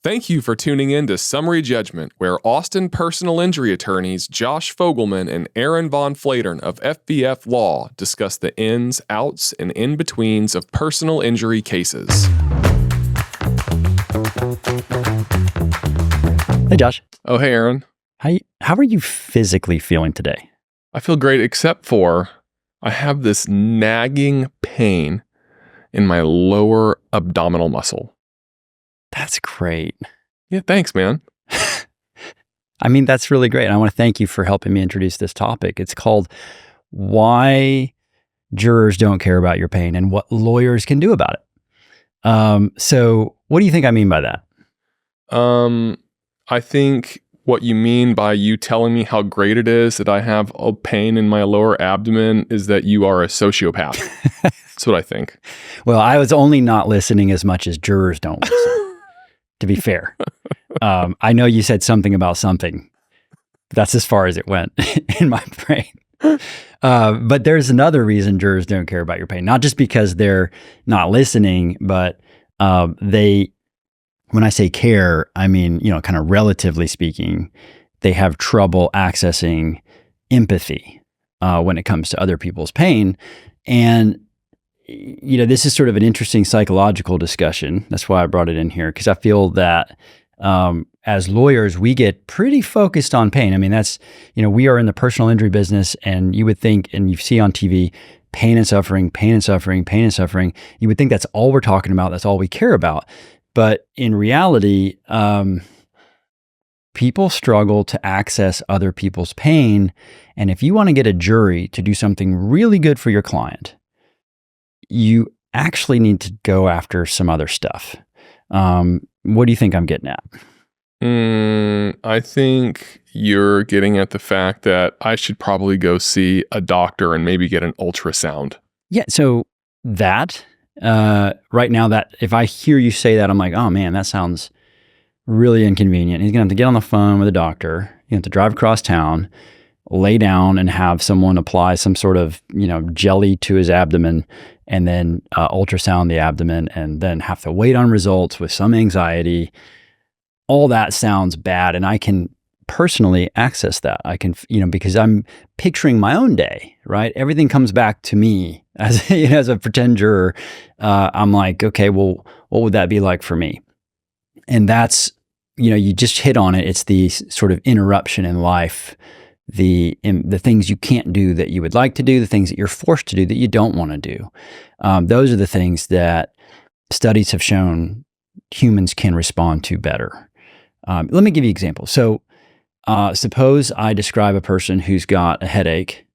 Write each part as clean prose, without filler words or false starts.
Thank you for tuning in to Summary Judgment, where Austin personal injury attorneys Josh Fogelman and Aaron Von Flatern of FVF Law discuss the ins, outs, and in-betweens of personal injury cases. Hey, Josh. Oh, hey, Aaron. How are you physically feeling today? I feel great, except for I have this nagging pain in my lower abdominal muscle. That's great. Yeah, thanks, man. I mean, that's really great. And I want to thank you for helping me introduce this topic. It's called Why Jurors Don't Care About Your Pain and What Lawyers Can Do About it. So what do you think I mean by that? I think what you mean by you telling me how great it is that I have a pain in my lower abdomen is that you are a sociopath. That's what I think. Well, I was only not listening as much as jurors don't listen, to be fair. I know you said something about something. That's as far as it went in my brain. But there's another reason jurors don't care about your pain. Not just because they're not listening, but when I say care, I mean, kind of relatively speaking, they have trouble accessing empathy when it comes to other people's pain. And, this is sort of an interesting psychological discussion. That's why I brought it in here, because I feel that as lawyers, we get pretty focused on pain. I mean, that's, we are in the personal injury business, and you would think, and you see on TV, pain and suffering, pain and suffering, pain and suffering. You would think that's all we're talking about. That's all we care about. But in reality, people struggle to access other people's pain. And if you want to get a jury to do something really good for your client, you actually need to go after some other stuff. What do you think I'm getting at? I think you're getting at the fact that I should probably go see a doctor and maybe get an ultrasound. Yeah. So that... right now, that if I hear you say that, I'm like, oh man, that sounds really inconvenient. He's gonna have to get on the phone with a doctor. You have to drive across town, lay down, and have someone apply some sort of jelly to his abdomen, and then ultrasound the abdomen, and then have to wait on results with some anxiety. All that sounds bad, and I can personally access that. I can, because I'm picturing my own day, right? Everything comes back to me as a pretend juror. I'm like, okay, well, what would that be like for me? And that's, you just hit on it. It's the sort of interruption in life, the things you can't do that you would like to do, the things that you're forced to do that you don't want to do. Those are the things that studies have shown humans can respond to better. Let me give you an example. So, suppose I describe a person who's got a headache,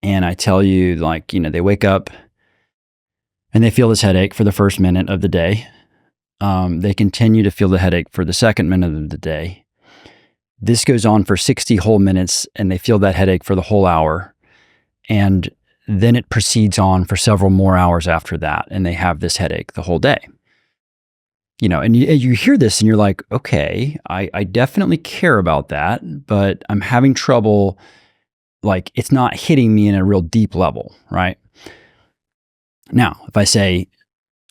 and I tell you, they wake up and they feel this headache for the first minute of the day. They continue to feel the headache for the second minute of the day. This goes on for 60 whole minutes, and they feel that headache for the whole hour. And then it proceeds on for several more hours after that, and they have this headache the whole day. And you hear this and you're like, okay, I definitely care about that, but I'm having trouble, it's not hitting me in a real deep level, right? Now, if I say,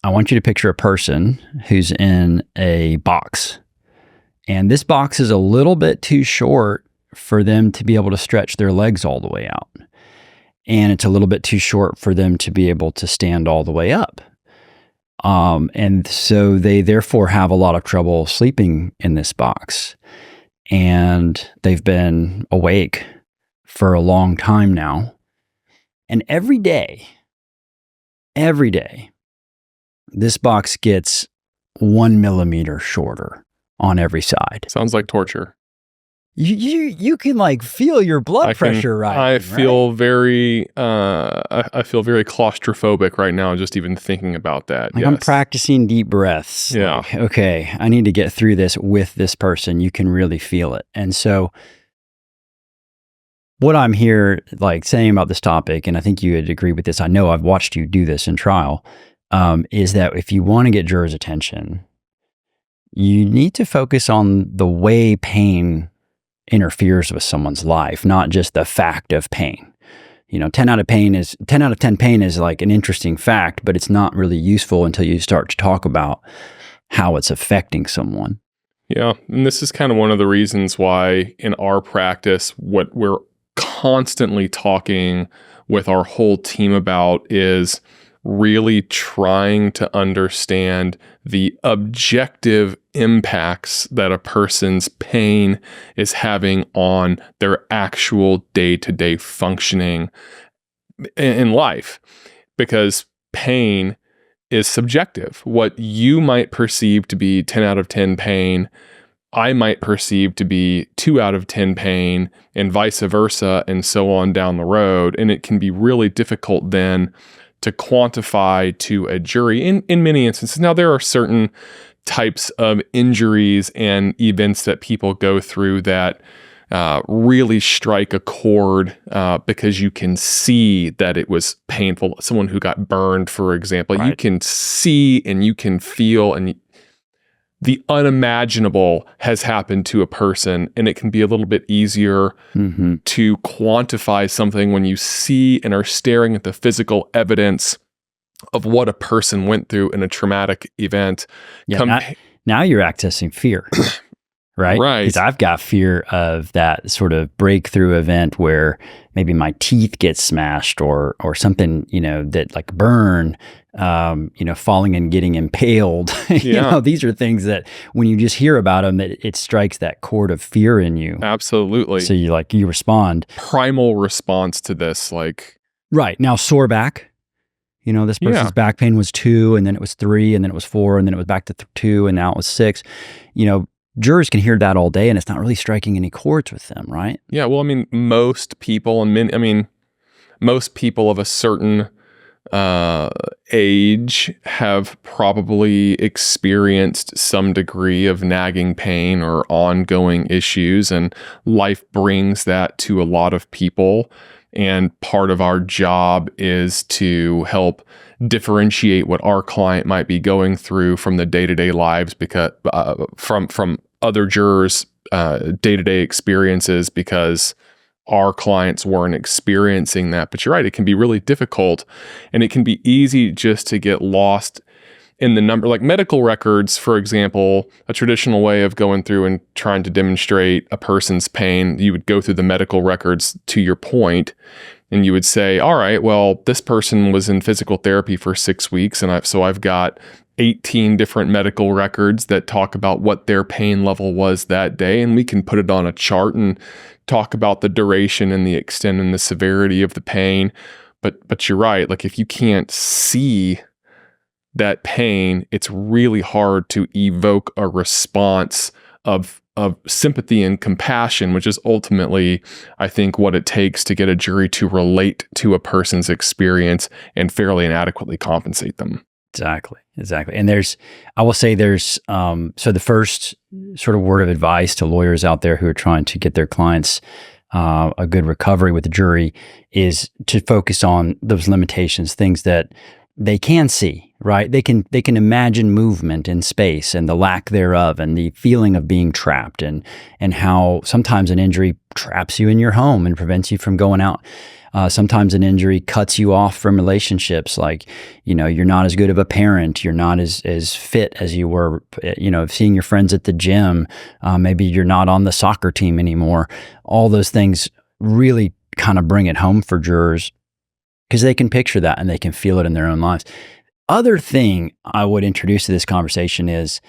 I want you to picture a person who's in a box, and this box is a little bit too short for them to be able to stretch their legs all the way out. And it's a little bit too short for them to be able to stand all the way up. And so they therefore have a lot of trouble sleeping in this box. And they've been awake for a long time now. And every day, this box gets 1 millimeter shorter on every side. Sounds like torture. You can feel your blood pressure rising. I feel very claustrophobic right now just even thinking about that. Yes. I'm practicing deep breaths. Yeah. Okay, I need to get through this with this person. You can really feel it. And so what I'm here saying about this topic, and I think you would agree with this, I know I've watched you do this in trial, is that if you want to get jurors' attention, you need to focus on the way pain interferes with someone's life, not just the fact of pain. 10 out of 10 pain is an interesting fact, but it's not really useful until you start to talk about how it's affecting someone. Yeah. And this is kind of one of the reasons why in our practice, what we're constantly talking with our whole team about is really trying to understand the objective impacts that a person's pain is having on their actual day-to-day functioning in life. Because pain is subjective. What you might perceive to be 10 out of 10 pain, I might perceive to be 2 out of 10 pain, and vice versa, and so on down the road. And it can be really difficult then to quantify to a jury in many instances. Now, there are certain types of injuries and events that people go through that really strike a chord because you can see that it was painful. Someone who got burned, for example, Right. you can see and you can feel, and the unimaginable has happened to a person, and it can be a little bit easier to quantify something when you see and are staring at the physical evidence of what a person went through in a traumatic event. Yeah, now you're accessing fear, right? Right. Because I've got fear of that sort of breakthrough event where maybe my teeth get smashed or something, that like burn, falling and getting impaled. Yeah. These are things that when you just hear about them, it strikes that chord of fear in you. Absolutely. So you respond. Primal response to this, Right. Now, sore back. This person's back pain was 2, and then it was 3, and then it was 4, and then it was back to 2, and now it was 6. Jurors can hear that all day, and it's not really striking any chords with them, right? Yeah. Well, most people most people of a certain age have probably experienced some degree of nagging pain or ongoing issues, and life brings that to a lot of people. And part of our job is to help differentiate what our client might be going through from the day-to-day lives, because from other jurors' day-to-day experiences, because our clients weren't experiencing that. But you're right, it can be really difficult, and it can be easy just to get lost in the number. Like medical records, for example, a traditional way of going through and trying to demonstrate a person's pain, you would go through the medical records to your point, and you would say, all right, well, this person was in physical therapy for 6 weeks, and I've got 18 different medical records that talk about what their pain level was that day, and we can put it on a chart and talk about the duration and the extent and the severity of the pain. But you're right, like if you can't see that pain, it's really hard to evoke a response of sympathy and compassion, which is ultimately, I think, what it takes to get a jury to relate to a person's experience and fairly and adequately compensate them. Exactly. And I will say so the first sort of word of advice to lawyers out there who are trying to get their clients a good recovery with the jury is to focus on those limitations, things that they can see, right? They can imagine movement in space and the lack thereof, and the feeling of being trapped, and how sometimes an injury traps you in your home and prevents you from going out. Sometimes an injury cuts you off from relationships, like, you're not as good of a parent, you're not as fit as you were, seeing your friends at the gym, maybe you're not on the soccer team anymore. All those things really kind of bring it home for jurors, because they can picture that and they can feel it in their own lives. Other thing I would introduce to this conversation is,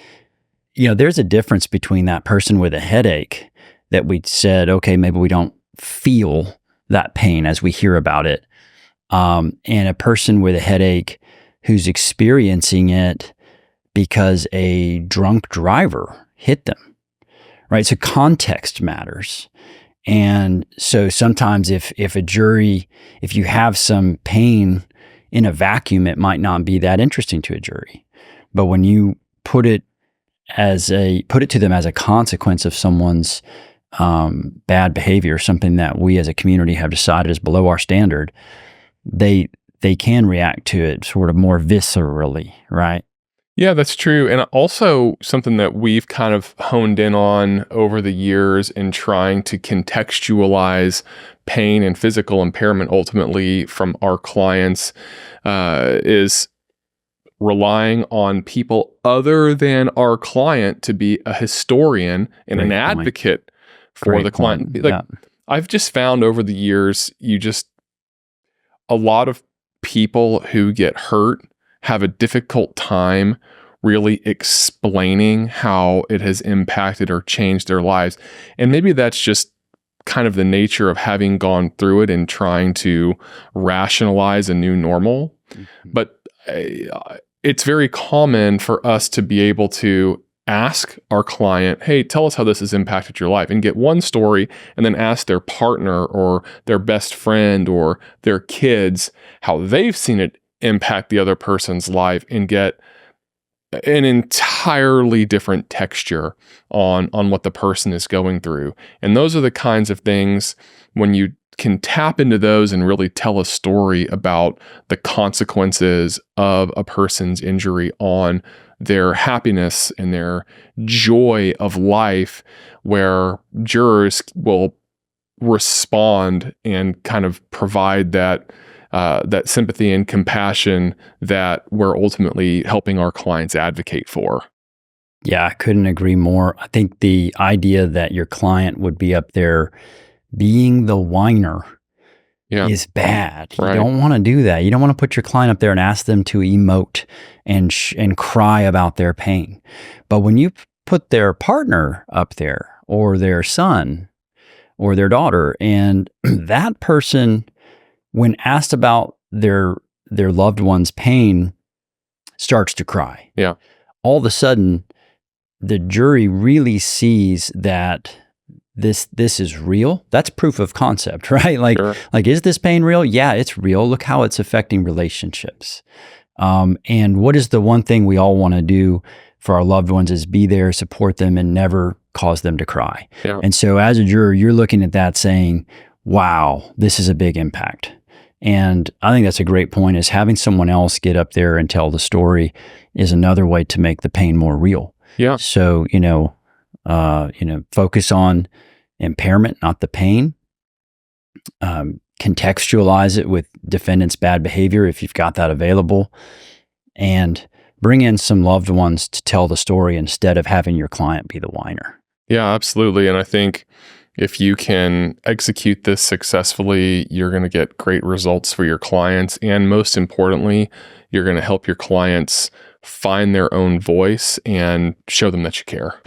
there's a difference between that person with a headache that we said, okay, maybe we don't feel that pain as we hear about it, and a person with a headache who's experiencing it because a drunk driver hit them, right? So context matters. And so sometimes if you have some pain in a vacuum, it might not be that interesting to a jury. But when you put it to them as a consequence of someone's bad behavior, something that we as a community have decided is below our standard, they can react to it sort of more viscerally, right? Yeah, that's true. And also something that we've kind of honed in on over the years in trying to contextualize pain and physical impairment ultimately from our clients is relying on people other than our client to be a historian and an advocate for the client. Like, I've just found over the years, a lot of people who get hurt have a difficult time really explaining how it has impacted or changed their lives. And maybe that's just kind of the nature of having gone through it and trying to rationalize a new normal. But it's very common for us to be able to ask our client, hey, tell us how this has impacted your life, and get one story, and then ask their partner or their best friend or their kids how they've seen it impact the other person's life, and get an entirely different texture on what the person is going through. And those are the kinds of things, when you can tap into those and really tell a story about the consequences of a person's injury on their happiness and their joy of life, where jurors will respond and kind of provide that sympathy and compassion that we're ultimately helping our clients advocate for. Yeah, I couldn't agree more. I think the idea that your client would be up there being the whiner is bad. You don't want to do that. You don't want to put your client up there and ask them to emote and cry about their pain. But when you put their partner up there, or their son or their daughter, and that person, when asked about their loved one's pain, starts to cry. Yeah. All of a sudden, the jury really sees that this is real. That's proof of concept, right? Like, is this pain real? Yeah, it's real. Look how it's affecting relationships. And what is the one thing we all want to do for our loved ones is be there, support them, and never cause them to cry. Yeah. And so as a juror, you're looking at that saying, wow, this is a big impact. And I think that's a great point, is having someone else get up there and tell the story is another way to make the pain more real. Yeah. So, focus on impairment, not the pain. Contextualize it with defendant's bad behavior if you've got that available, and bring in some loved ones to tell the story instead of having your client be the whiner. Yeah, absolutely. And I think if you can execute this successfully, you're going to get great results for your clients. And most importantly, you're going to help your clients find their own voice and show them that you care.